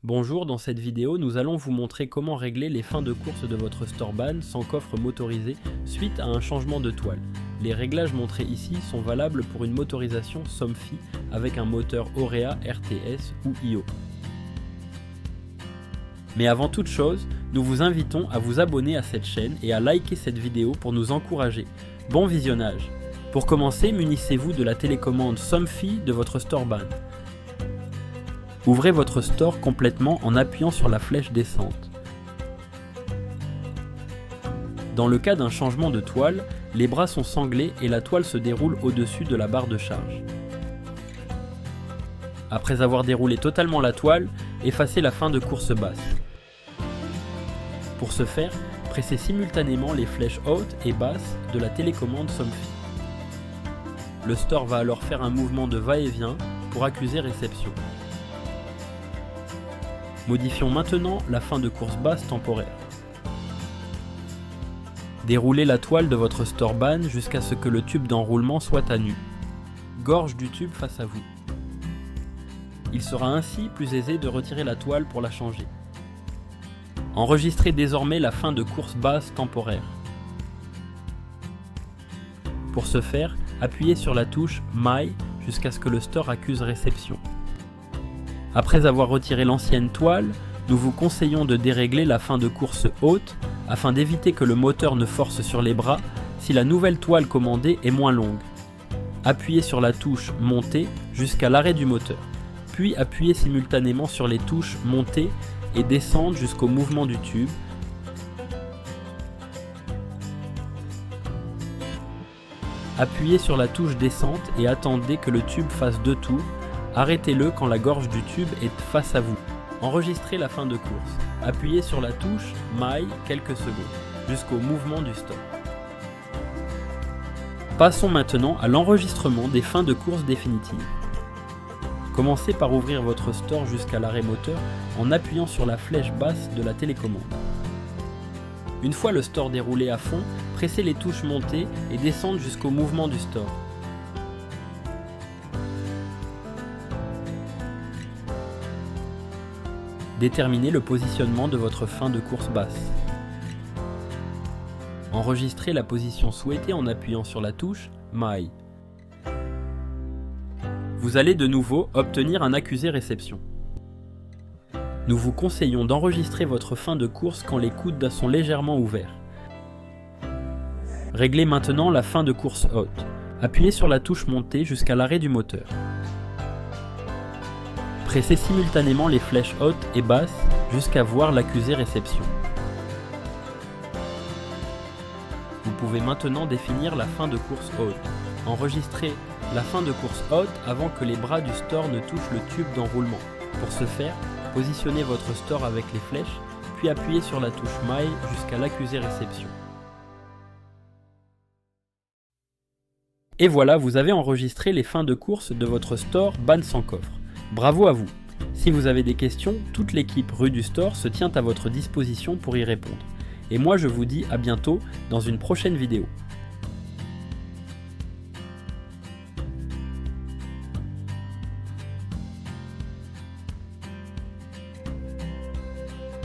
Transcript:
Bonjour, dans cette vidéo, nous allons vous montrer comment régler les fins de course de votre store ban sans coffre motorisé suite à un changement de toile. Les réglages montrés ici sont valables pour une motorisation Somfy avec un moteur Orea RTS ou IO. Mais avant toute chose, nous vous invitons à vous abonner à cette chaîne et à liker cette vidéo pour nous encourager. Bon visionnage! Pour commencer, munissez-vous de la télécommande Somfy de votre store ban. Ouvrez votre store complètement en appuyant sur la flèche descente. Dans le cas d'un changement de toile, les bras sont sanglés et la toile se déroule au-dessus de la barre de charge. Après avoir déroulé totalement la toile, effacez la fin de course basse. Pour ce faire, pressez simultanément les flèches hautes et basses de la télécommande Somfy. Le store va alors faire un mouvement de va-et-vient pour accuser réception. Modifions maintenant la fin de course basse temporaire. Déroulez la toile de votre store ban jusqu'à ce que le tube d'enroulement soit à nu. Gorge du tube face à vous. Il sera ainsi plus aisé de retirer la toile pour la changer. Enregistrez désormais la fin de course basse temporaire. Pour ce faire, appuyez sur la touche My jusqu'à ce que le store accuse réception. Après avoir retiré l'ancienne toile, nous vous conseillons de dérégler la fin de course haute afin d'éviter que le moteur ne force sur les bras si la nouvelle toile commandée est moins longue. Appuyez sur la touche Monter jusqu'à l'arrêt du moteur, puis appuyez simultanément sur les touches Monter et Descendre jusqu'au mouvement du tube. Appuyez sur la touche Descente et attendez que le tube fasse 2 tours. Arrêtez-le quand la gorge du tube est face à vous. Enregistrez la fin de course. Appuyez sur la touche My quelques secondes, jusqu'au mouvement du stop. Passons maintenant à l'enregistrement des fins de course définitives. Commencez par ouvrir votre store jusqu'à l'arrêt moteur en appuyant sur la flèche basse de la télécommande. Une fois le store déroulé à fond, pressez les touches Monter et Descendre jusqu'au mouvement du store. Déterminez le positionnement de votre fin de course basse. Enregistrez la position souhaitée en appuyant sur la touche My. Vous allez de nouveau obtenir un accusé réception. Nous vous conseillons d'enregistrer votre fin de course quand les coudes sont légèrement ouverts. Réglez maintenant la fin de course haute. Appuyez sur la touche Monter jusqu'à l'arrêt du moteur. Pressez simultanément les flèches hautes et basses jusqu'à voir l'accusé réception. Vous pouvez maintenant définir la fin de course haute. Enregistrez la fin de course haute avant que les bras du store ne touchent le tube d'enroulement. Pour ce faire, positionnez votre store avec les flèches, puis appuyez sur la touche My jusqu'à l'accusé réception. Et voilà, vous avez enregistré les fins de course de votre store ban sans coffre. Bravo à vous! Si vous avez des questions, toute l'équipe Rue du Store se tient à votre disposition pour y répondre. Et moi je vous dis à bientôt dans une prochaine vidéo.